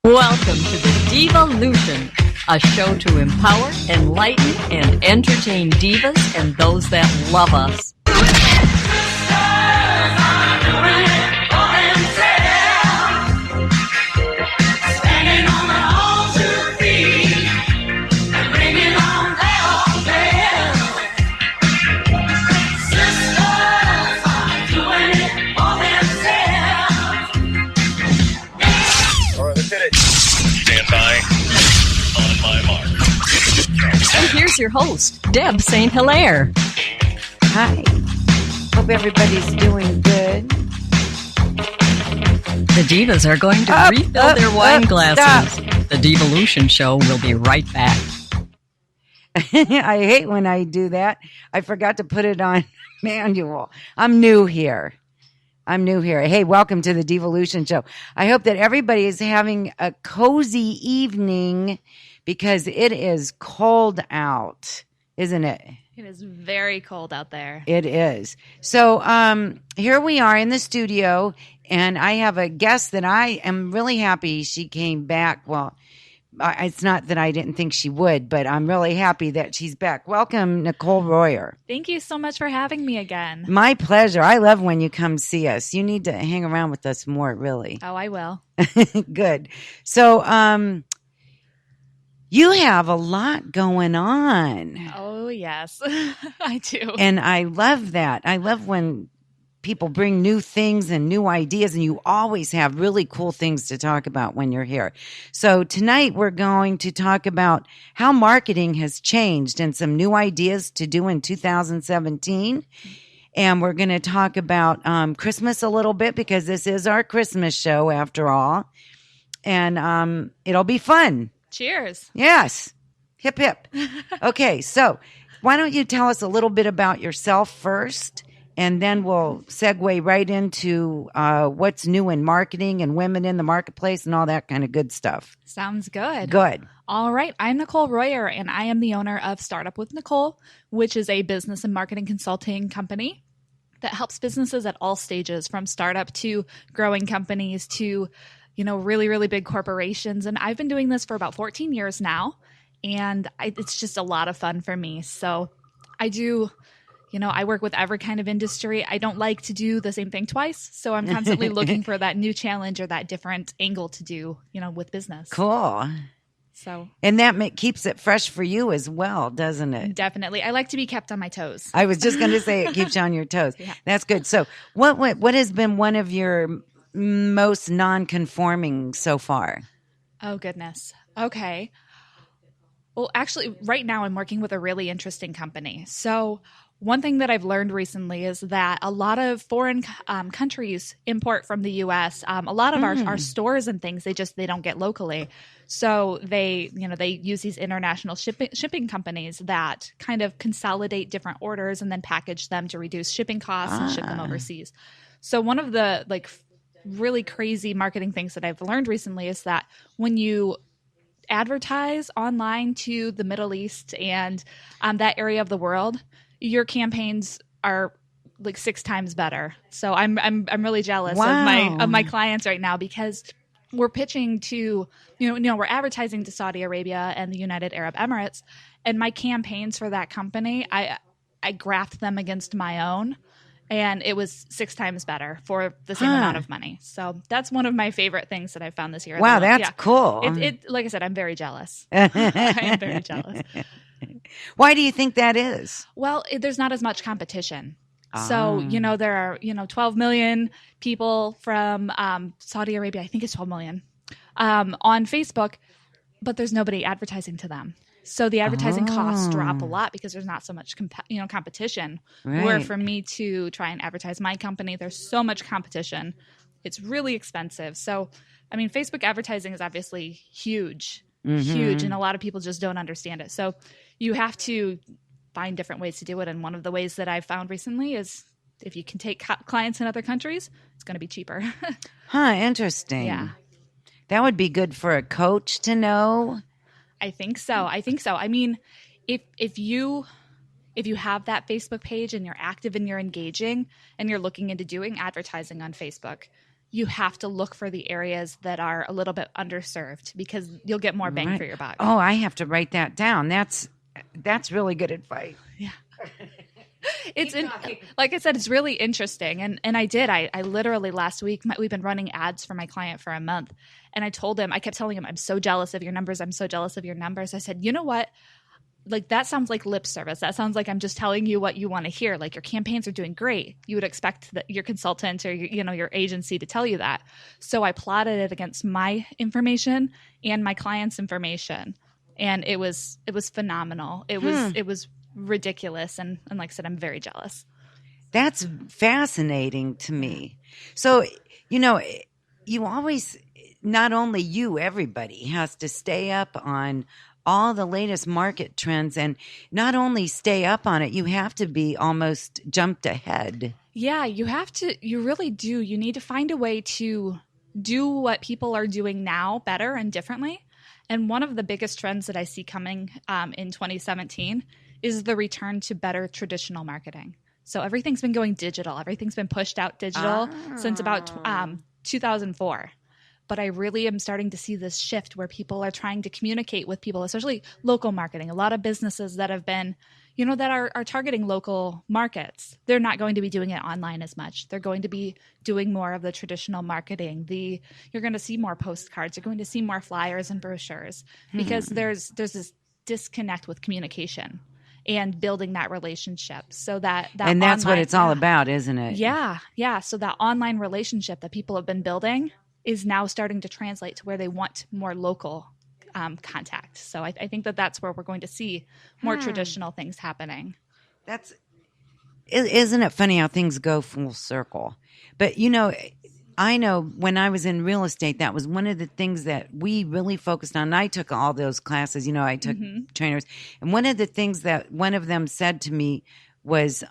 Welcome to the Divalution, a show to empower, enlighten, and entertain divas and those that love us. And here's your host, Deb St.Hilaire. Hi. Hope everybody's doing good. The divas are going to refill their wine glasses. Stop. The Divalution show will be right back. I hate when I do that. I forgot to put it on manual. I'm new here. Hey, welcome to the Divalution show. I hope that everybody is having a cozy evening because it is cold out, isn't it? It is very cold out there. It is. So here we are in the studio, and I have a guest that I am really happy she came back. Well, it's not that I didn't think she would, but I'm really happy that she's back. Welcome, Nicole Royer. Thank you so much for having me again. My pleasure. I love when you come see us. You need to hang around with us more, really. Oh, I will. Good. So, you have a lot going on. Oh, yes, I do. And I love that. I love when people bring new things and new ideas, and you always have really cool things to talk about when you're here. So tonight we're going to talk about how marketing has changed and some new ideas to do in 2017. And we're going to talk about Christmas a little bit because this is our Christmas show after all. And it'll be fun. Cheers. Yes. Hip, hip. Okay, so why don't you tell us a little bit about yourself first, and then we'll segue right into what's new in marketing and women in the marketplace and all that kind of good stuff. Sounds good. Good. All right. I'm Nicole Royer, and I am the owner of Startup with Nicole, which is a business and marketing consulting company that helps businesses at all stages, from startup to growing companies to really, really big corporations. And I've been doing this for about 14 years now, and it's just a lot of fun for me. So I do, I work with every kind of industry. I don't like to do the same thing twice. So I'm constantly looking for that new challenge or that different angle to do, with business. Cool. So, and that keeps it fresh for you as well, doesn't it? Definitely. I like to be kept on my toes. I was just going to say it keeps you on your toes. Yeah. That's good. So what has been one of your most non-conforming so far? Oh, goodness. Okay. Well, actually, right now I'm working with a really interesting company. So one thing that I've learned recently is that a lot of foreign countries import from the U.S. A lot of our stores and things, they don't get locally. So they use these international shipping companies that kind of consolidate different orders and then package them to reduce shipping costs and ship them overseas. So one of the really crazy marketing things that I've learned recently is that when you advertise online to the Middle East and that area of the world, your campaigns are 6 times better. So I'm really jealous of my clients right now because we're pitching to we're advertising to Saudi Arabia and the United Arab Emirates, and my campaigns for that company, I graphed them against my own. And it was 6 times better for the same amount of money. So that's one of my favorite things that I found this year. Wow, that's cool. It like I said, I'm very jealous. I am very jealous. Why do you think that is? Well, there's not as much competition. So, there are, 12 million people from Saudi Arabia. I think it's 12 million on Facebook, but there's nobody advertising to them. So the advertising costs drop a lot because there's not so much competition. Right. Where for me to try and advertise my company, there's so much competition. It's really expensive. So, Facebook advertising is obviously huge, and a lot of people just don't understand it. So you have to find different ways to do it. And one of the ways that I've found recently is if you can take clients in other countries, it's going to be cheaper. Interesting. Yeah. That would be good for a coach to know. I think so. If you have that Facebook page and you're active and you're engaging and you're looking into doing advertising on Facebook, you have to look for the areas that are a little bit underserved because you'll get more bang Right. for your buck. Oh, I have to write that down. That's really good advice. Yeah. Like I said, it's really interesting. And I literally last week, we've been running ads for my client for a month. And I told him, I kept telling him, I'm so jealous of your numbers. I'm so jealous of your numbers. I said, you know what? Like that sounds like lip service. That sounds like I'm just telling you what you want to hear. Like your campaigns are doing great. You would expect that your consultant or your agency to tell you that. So I plotted it against my information and my client's information. And it was phenomenal. It was ridiculous. And like I said, I'm very jealous. That's fascinating to me. So, you always, not only you, everybody has to stay up on all the latest market trends, and not only stay up on it, you have to be almost jumped ahead. Yeah, you really do. You need to find a way to do what people are doing now better and differently. And one of the biggest trends that I see coming in 2017 is the return to better traditional marketing. So everything's been going digital. Everything's been pushed out digital since about 2004. But I really am starting to see this shift where people are trying to communicate with people, especially local marketing. A lot of businesses that have been, that are targeting local markets, they're not going to be doing it online as much. They're going to be doing more of the traditional marketing. You're going to see more postcards. You're going to see more flyers and brochures because there's this disconnect with communication and building that relationship. So that and that's online, what it's all about, isn't it? Yeah. So that online relationship that people have been building is now starting to translate to where they want more local contact. So I think that's where we're going to see more traditional things happening. Isn't it funny how things go full circle? But, I know when I was in real estate, that was one of the things that we really focused on. And I took all those classes, I took trainers. And one of the things that one of them said to me was,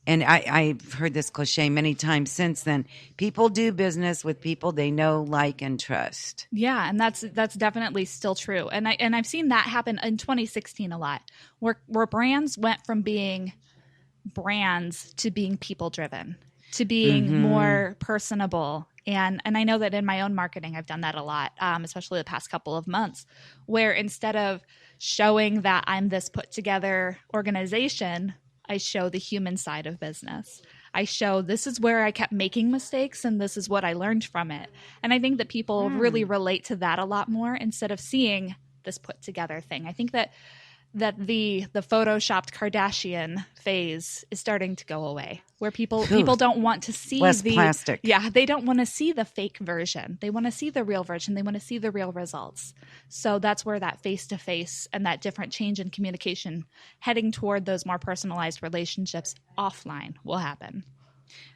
and I've heard this cliche many times since then, people do business with people they know, like, and trust. Yeah, and that's definitely still true. And I've seen that happen in 2016 a lot, where brands went from being brands to being people-driven, to being more personable. And I know that in my own marketing, I've done that a lot, especially the past couple of months, where instead of showing that I'm this put-together organization, I show the human side of business. I show this is where I kept making mistakes and this is what I learned from it. And I think that people really relate to that a lot more instead of seeing this put together thing. I think that the photoshopped Kardashian phase is starting to go away, where people don't want to see less plastic. Yeah, they don't want to see the fake version. They want to see the real version. They want to see the real results. So that's where that face-to-face and that different change in communication heading toward those more personalized relationships offline will happen.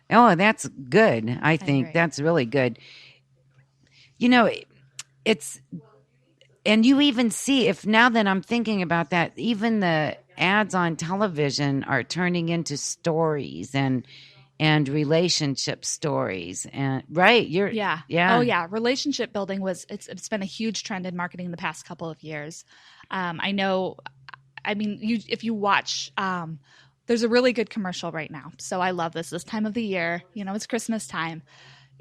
Oh, that's good. I think that's really good. It's... And you even see, if now that I'm thinking about that, even the ads on television are turning into stories and relationship stories, and right, yeah. Oh yeah, relationship building it's been a huge trend in marketing the past couple of years. If you watch, there's a really good commercial right now. So I love this time of the year. It's Christmas time.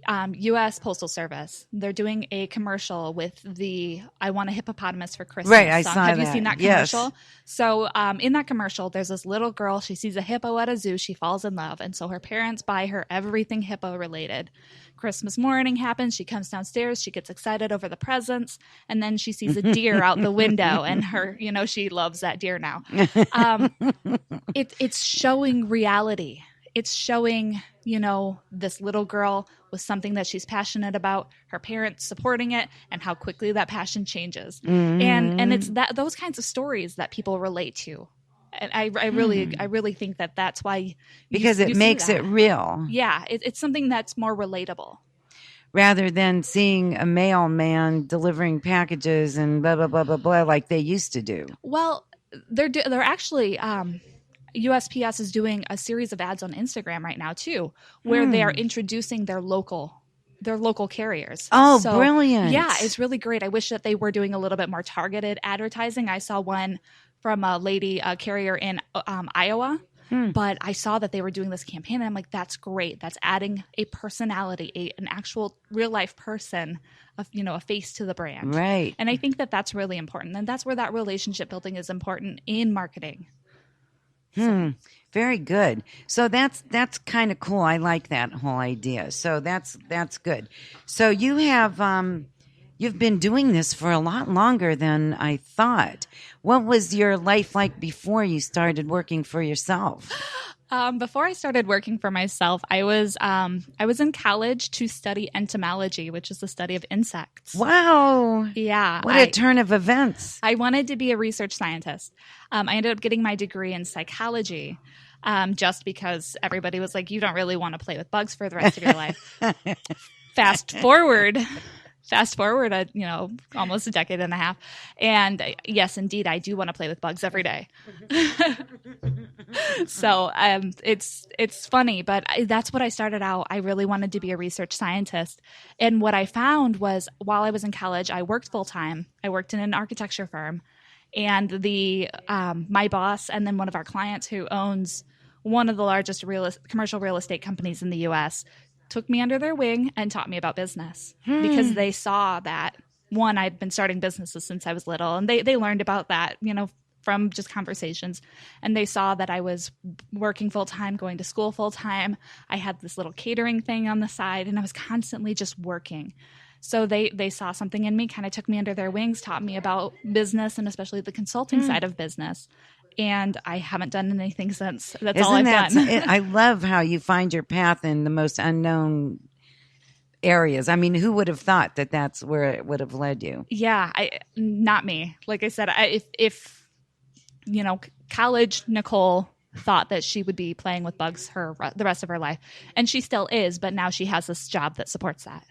U.S. Postal Service. They're doing a commercial with the "I Want a Hippopotamus for Christmas" right, I song. saw Have that. you seen that commercial? Yes. So in that commercial, there's this little girl. She sees a hippo at a zoo. She falls in love. And so her parents buy her everything hippo related. Christmas morning happens. She comes downstairs. She gets excited over the presents. And then she sees a deer out the window. And she loves that deer now. It's showing reality. It's showing, this little girl with something that she's passionate about, her parents supporting it, and how quickly that passion changes. And it's those kinds of stories that people relate to. And I really think that that's why because it makes it real. Yeah, it's something that's more relatable. Rather than seeing a mailman delivering packages and blah blah blah blah blah like they used to do. Well, they're actually. USPS is doing a series of ads on Instagram right now too, where they are introducing their local carriers. Oh, so, brilliant. Yeah, it's really great. I wish that they were doing a little bit more targeted advertising. I saw one from a lady carrier in Iowa But I saw that they were doing this campaign, and I'm like, that's great. That's adding a personality, an actual real life person, a face to the brand. Right. And I think that that's really important. And that's where that relationship building is important in marketing. Very good. So that's kind of cool. I like that whole idea. So that's good. So you have you've been doing this for a lot longer than I thought. What was your life like before you started working for yourself? Before I started working for myself, I was in college to study entomology, which is the study of insects. Wow. Yeah. What a turn of events. I wanted to be a research scientist. I ended up getting my degree in psychology just because everybody was like, you don't really want to play with bugs for the rest of your life. Fast forward, almost a decade and a half. And yes, indeed, I do want to play with bugs every day. So it's funny, but that's what I started out. I really wanted to be a research scientist. And what I found was while I was in college, I worked full time. I worked in an architecture firm. And my boss and then one of our clients who owns one of the largest commercial real estate companies in the U.S. took me under their wing and taught me about business because they saw that, one, I'd been starting businesses since I was little, and they learned about that, from just conversations. And they saw that I was working full-time, going to school full-time. I had this little catering thing on the side, and I was constantly just working. So they saw something in me, kind of took me under their wings, taught me about business and especially the consulting side of business. And I haven't done anything since. That's all I've done. I love how you find your path in the most unknown areas. I mean, who would have thought that that's where it would have led you? Yeah, not me. Like I said, if college Nicole thought that she would be playing with bugs the rest of her life, and she still is, but now she has this job that supports that.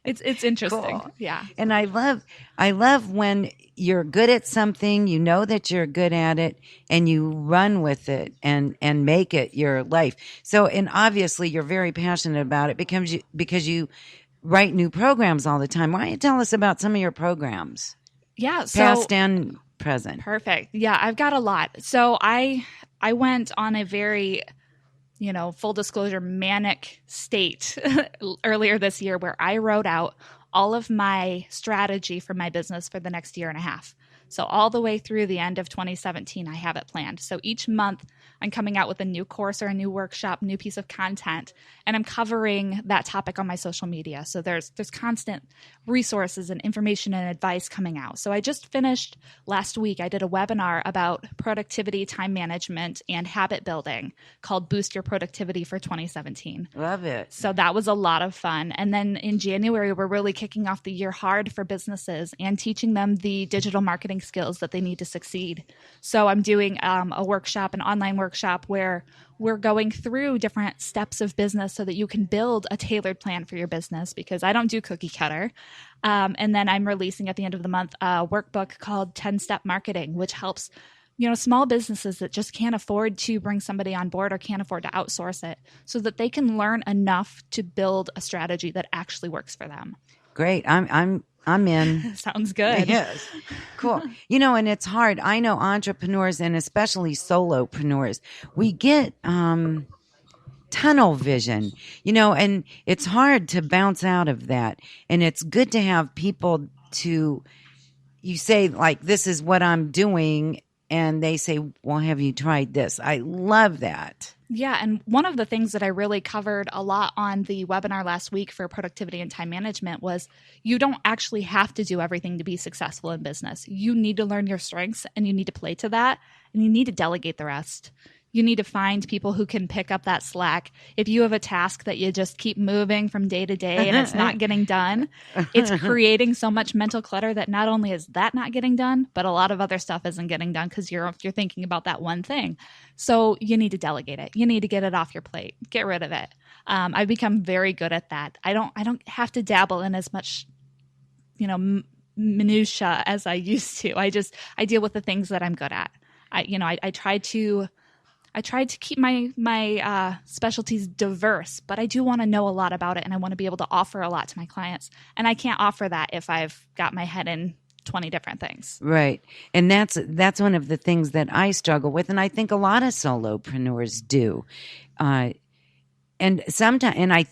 It's interesting. Cool. Yeah. And I love when you're good at something, you know that you're good at it, and you run with it and make it your life. So, and obviously you're very passionate about it because you write new programs all the time. Why don't you tell us about some of your programs? Yeah. Past and present. Perfect. Yeah, I've got a lot. So I went on a very full disclosure, manic state earlier this year where I wrote out all of my strategy for my business for the next year and a half. So all the way through the end of 2017, I have it planned. So each month I'm coming out with a new course or a new workshop, new piece of content, and I'm covering that topic on my social media. So there's constant resources and information and advice coming out. So I just finished last week, I did a webinar about productivity, time management, and habit building called Boost Your Productivity for 2017. Love it. So that was a lot of fun. And then in January, we're really kicking off the year hard for businesses and teaching them the digital marketing skills that they need to succeed. So I'm doing a workshop, an online workshop where we're going through different steps of business so that you can build a tailored plan for your business, because I don't do cookie cutter. And then I'm releasing at the end of the month a workbook called 10-Step Marketing, which helps small businesses that just can't afford to bring somebody on board or can't afford to outsource it, so that they can learn enough to build a strategy that actually works for them. Great. I'm in. Sounds good. Yes. Cool. And it's hard. I know entrepreneurs and especially solopreneurs, we get tunnel vision, and it's hard to bounce out of that. And it's good to have people you say, like, this is what I'm doing. And they say, well, have you tried this? I love that. Yeah. And one of the things that I really covered a lot on the webinar last week for productivity and time management was you don't actually have to do everything to be successful in business. You need to learn your strengths and you need to play to that, and you need to delegate the rest. You need to find people who can pick up that slack. If you have a task that you just keep moving from day to day and it's not getting done, it's creating so much mental clutter that not only is that not getting done, but a lot of other stuff isn't getting done because you're thinking about that one thing. So you need to delegate it. You need to get it off your plate. Get rid of it. I've become very good at that. I don't have to dabble in as much, minutia as I used to. I deal with the things that I'm good at. I try to keep my specialties diverse, but I do want to know a lot about it, and I want to be able to offer a lot to my clients. And I can't offer that if I've got my head in 20 different things. Right. And that's one of the things that I struggle with, and I think a lot of solopreneurs do. And sometimes, and I